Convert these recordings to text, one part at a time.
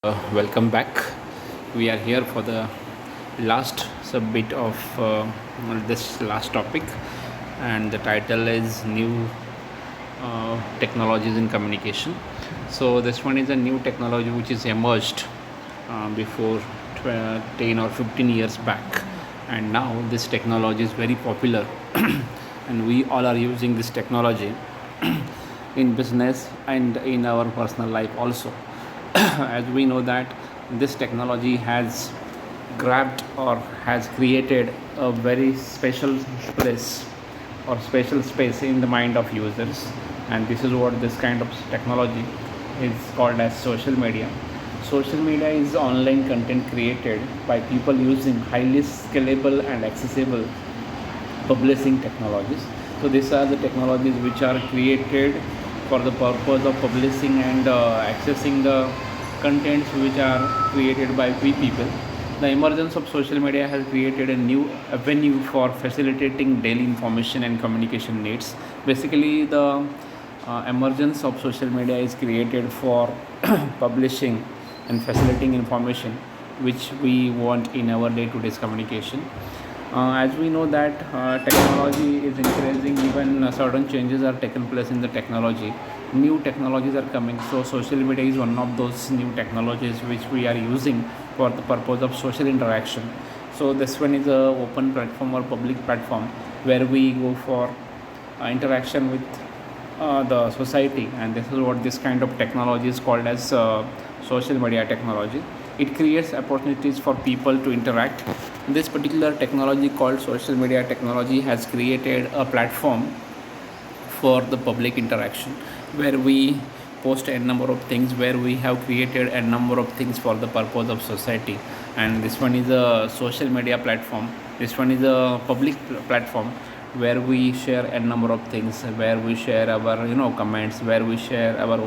Welcome back. We are here for the last subbit of this last topic, and the title is New Technologies in Communication. So, this one is a new technology which is emerged before 10 or 15 years back, and now this technology is very popular, and we all are using this technology in business and in our personal life also. As we know that this technology has grabbed or has created a very special place or special space in the mind of users, and this is what this kind of technology is called as social media. Social media is online content created by people using highly scalable and accessible publishing technologies. So these are the technologies which are created for the purpose of publishing and accessing the contents which are created by people. The emergence of social media has created a new avenue for facilitating daily information and communication needs. Basically, the emergence of social media is created for publishing and facilitating information which we want in our day-to-day communication. As we know that technology is increasing, even certain changes are taking place in the technology. New technologies are coming, so social media is one of those new technologies which we are using for the purpose of social interaction. So this one is a open platform or public platform where we go for interaction with the society, and this is what this kind of technology is called as social media technology. It creates opportunities for people to interact. This particular technology called social media technology has created a platform for the public interaction where we post a number of things, where we have created a number of things for the purpose of society. And this one is a social media platform, this one is a public platform where we share a number of things, where we share our comments, where we share our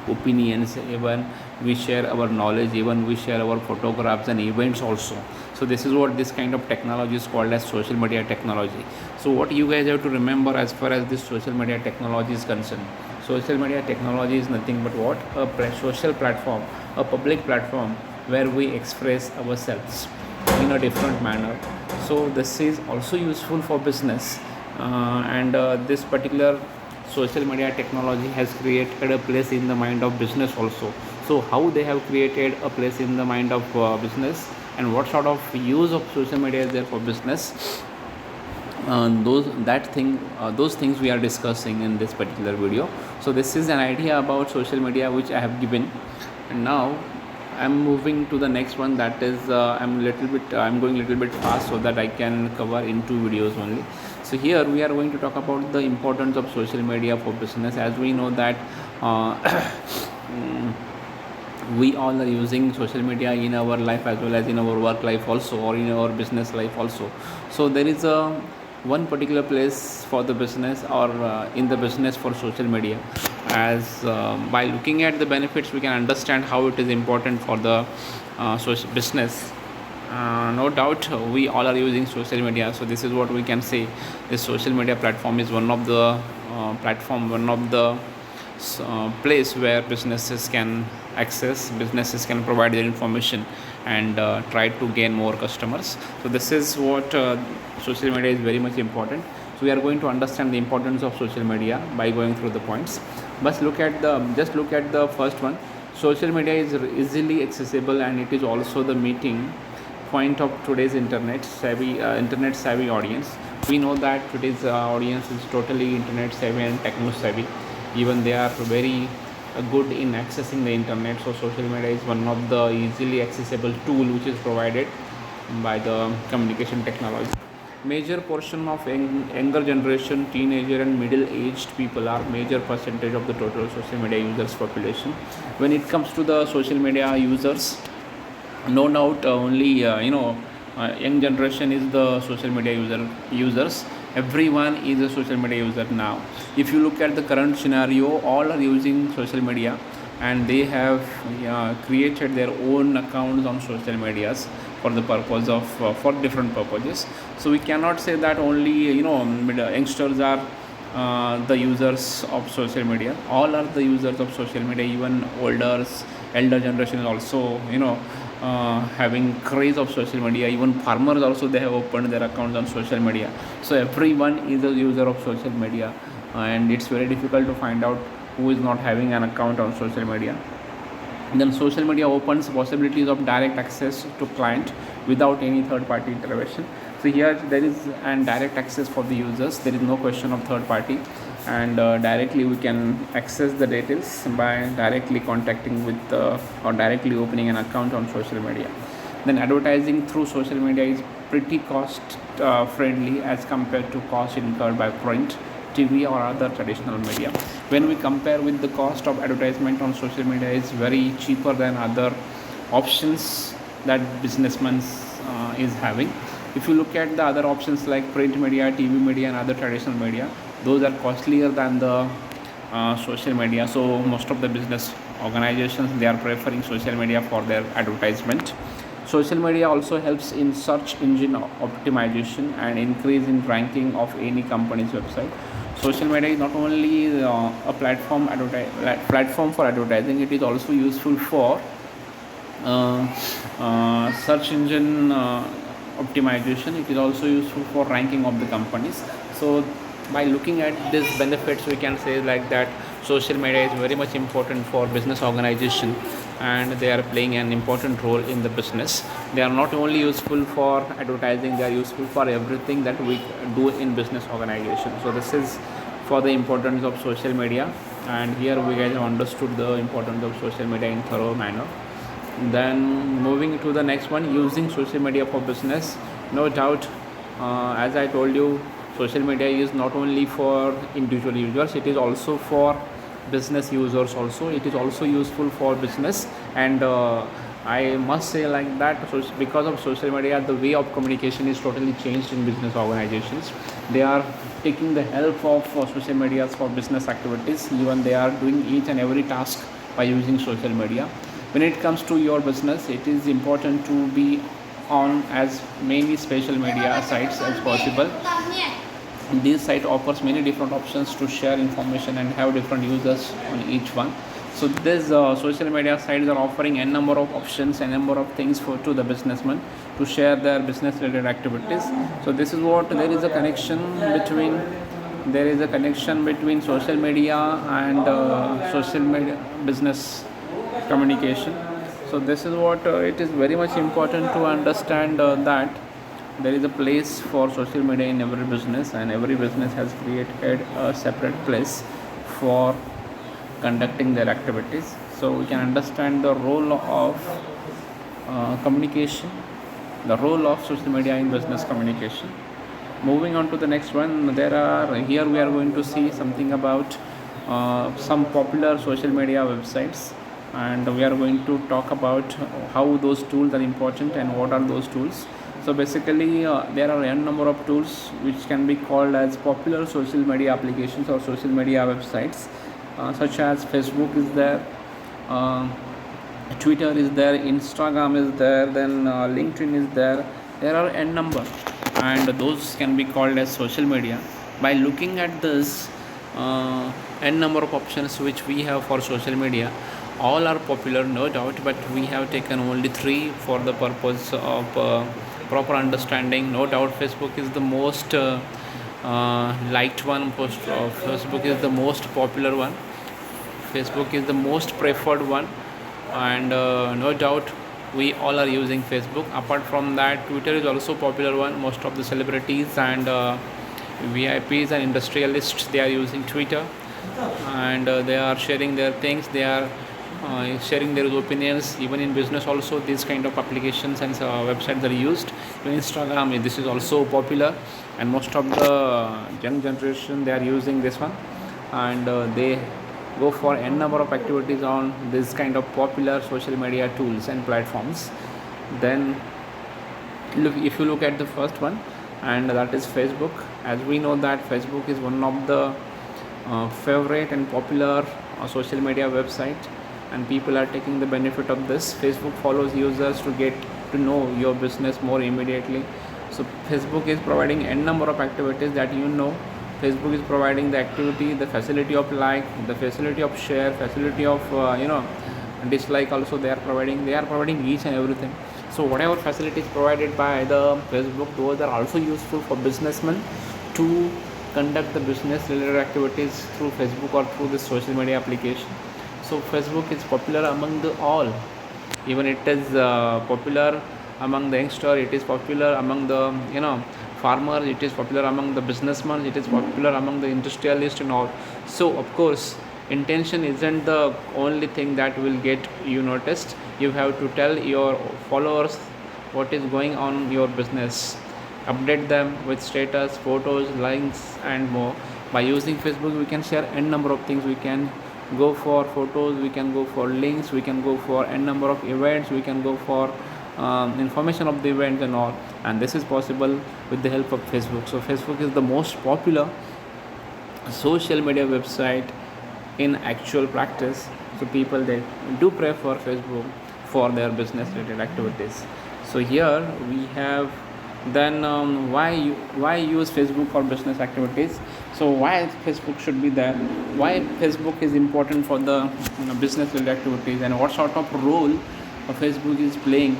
opinions, even we share our knowledge, even we share our photographs and events also. So this is what this kind of technology is called as social media technology. So what you guys have to remember as far as this social media technology is concerned, social media technology is nothing but what a social platform, a public platform where we express ourselves in a different manner. So this is also useful for business, and this particular social media technology has created a place in the mind of business also. So how they have created a place in the mind of business, and what sort of use of social media is there for business, those things we are discussing in this particular video. So this is an idea about social media which I have given, and now I'm moving to the next one, that is I'm going a little bit fast so that I can cover in 2 videos only. So here we are going to talk about the importance of social media for business. As we know that we all are using social media in our life as well as in our work life also, or in our business life also. So there is a one particular place for the business, or in the business for social media, as by looking at the benefits we can understand how it is important for the social business. No doubt we all are using social media, so this is what we can say. This social media platform is one of the one of the place where businesses can access, businesses can provide their information and try to gain more customers. So this is what social media is very much important. So we are going to understand the importance of social media by going through the points. But just look at the first one. Social media is easily accessible, and it is also the meeting point of today's internet savvy audience. We know that today's audience is totally internet savvy and techno savvy. Even they are very good in accessing the internet. So social media is one of the easily accessible tool which is provided by the communication technology. Major portion of younger generation, teenager and middle aged people are major percentage of the total social media users population. When it comes to the social media users, no doubt only young generation is the social media users. Everyone is a social media user now. If you look at the current scenario, all are using social media, and they have created their own accounts on social medias for the purpose of for different purposes. So we cannot say that only youngsters are the users of social media. All are the users of social media, even elder generation is also having craze of social media. Even farmers also, they have opened their accounts on social media. So everyone is a user of social media, and it's very difficult to find out who is not having an account on social media. Then social media opens possibilities of direct access to client without any third party intervention. So here there is an direct access for the users. There is no question of third party, and directly we can access the details by directly contacting with or directly opening an account on social media. Then advertising through social media is pretty cost friendly as compared to cost incurred by print, TV or other traditional media. When we compare with the cost of advertisement on social media is very cheaper than other options that businessmen is having. If you look at the other options like print media, TV media and other traditional media, those are costlier than the social media. So most of the business organizations, they are preferring social media for their advertisement. Social media also helps in search engine optimization and increase in ranking of any company's website. Social media is not only a platform for advertising, it is also useful for uh, search engine optimization. It is also useful for ranking of the companies. So by looking at these benefits, we can say like that social media is very much important for business organization, and they are playing an important role in the business. They are not only useful for advertising, they are useful for everything that we do in business organization. So this is for the importance of social media, and here we guys have understood the importance of social media in thorough manner. Then moving to the next one, using social media for business. No doubt, as I told you, social media is not only for individual users, it is also for business users also. It is also useful for business, and I must say like that, so because of social media, the way of communication is totally changed in business organizations. They are taking the help of social media for business activities. Even they are doing each and every task by using social media. When it comes to your business, it is important to be on as many social media sites as possible. This site offers many different options to share information and have different users on each one. So these social media sites are offering a number of options, a number of things for to the businessmen to share their business related activities. So this is what there is a connection between social media and social media business communication. So this is what it is very much important to understand that there is a place for social media in every business, and every business has created a separate place for conducting their activities. So we can understand the role of communication, the role of social media in business communication. Moving on to the next one, here we are going to see something about some popular social media websites, and we are going to talk about how those tools are important and what are those tools. So basically, there are a number of tools which can be called as popular social media applications or social media websites, such as Facebook is there, uh, Twitter is there, Instagram is there, then LinkedIn is there. There are n number, and those can be called as social media. By looking at this n number of options which we have for social media, all are popular, no doubt, but we have taken only three for the purpose of proper understanding. No doubt, Facebook is the most liked one. Facebook is the most popular one. Facebook is the most preferred one, and no doubt we all are using Facebook. Apart from that, Twitter is also popular one. Most of the celebrities and VIPs and industrialists, they are using Twitter, and they are sharing their things. They are sharing their opinions. Even in business also, these kind of applications and websites are used. In Instagram, this is also popular, and most of the young generation, they are using this one, and they go for n number of activities on this kind of popular social media tools and platforms. Then if you look at the first one, and that is Facebook. As we know that Facebook is one of the favorite and popular social media website, and people are taking the benefit of this. Facebook follows users to get to know your business more immediately. So Facebook is providing n number of activities that Facebook is providing the activity, the facility of like, the facility of share, facility of dislike also they are providing each and everything. So whatever facilities provided by the Facebook, those are also useful for businessmen to conduct the business related activities through Facebook or through the social media application. So Facebook is popular among the all. Even it is popular among the youngster, it is popular among the farmers, it is popular among the businessmen, it is popular among the industrialists and all. So of course intention isn't the only thing that will get you noticed. You have to tell your followers what is going on in your business, update them with status, photos, links and more. By using Facebook we can share n number of things. We can go for photos, we can go for links, we can go for n number of events, we can go for information of the events and all, and this is possible with the help of Facebook. So Facebook is the most popular social media website in actual practice. So people, they do prefer Facebook for their business related activities. So here we have then why use Facebook for business activities. So why Facebook should be there, why Facebook is important for the business related activities, and what sort of role Facebook is playing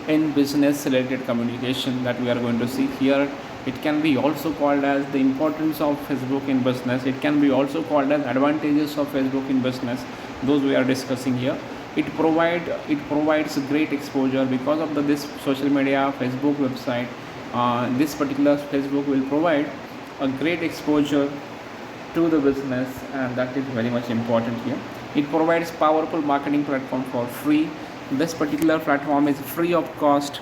in business related communication, that we are going to see here. It can be also called as the importance of Facebook in business. It can be also called as advantages of Facebook in business. Those we are discussing here. It provides great exposure because of this social media Facebook website. This particular Facebook will provide a great exposure to the business, and that is very much important here. It provides powerful marketing platform for free. This particular platform is free of cost,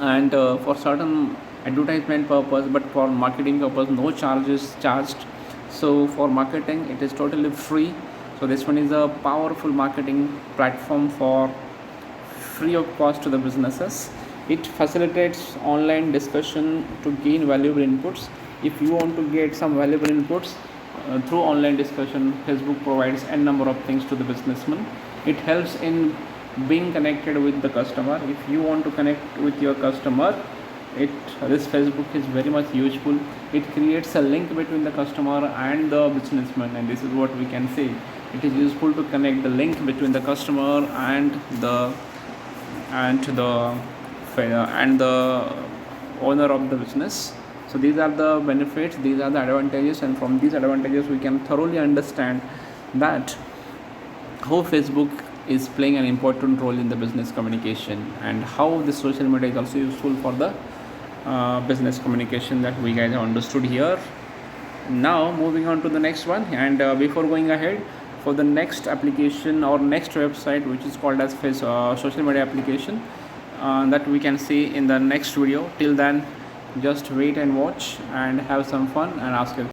and for certain advertisement purpose, but for marketing purpose no charges charged. So for marketing it is totally free. So this one is a powerful marketing platform for free of cost to the businesses. It facilitates online discussion to gain valuable inputs. If you want to get some valuable inputs through online discussion, Facebook provides n number of things to the businessman. It helps in being connected with the customer. If you want to connect with your customer, this Facebook is very much useful. It creates a link between the customer and the businessman, and this is what we can say. It is useful to connect the link between the customer and the owner of the business. So these are the benefits, these are the advantages, and from these advantages we can thoroughly understand that how Facebook is playing an important role in the business communication, and how the social media is also useful for the business communication, that we guys have understood here. Now moving on to the next one, and before going ahead, for the next application or next website, which is called as social media application, that we can see in the next video. Till then, just wait and watch and have some fun and ask your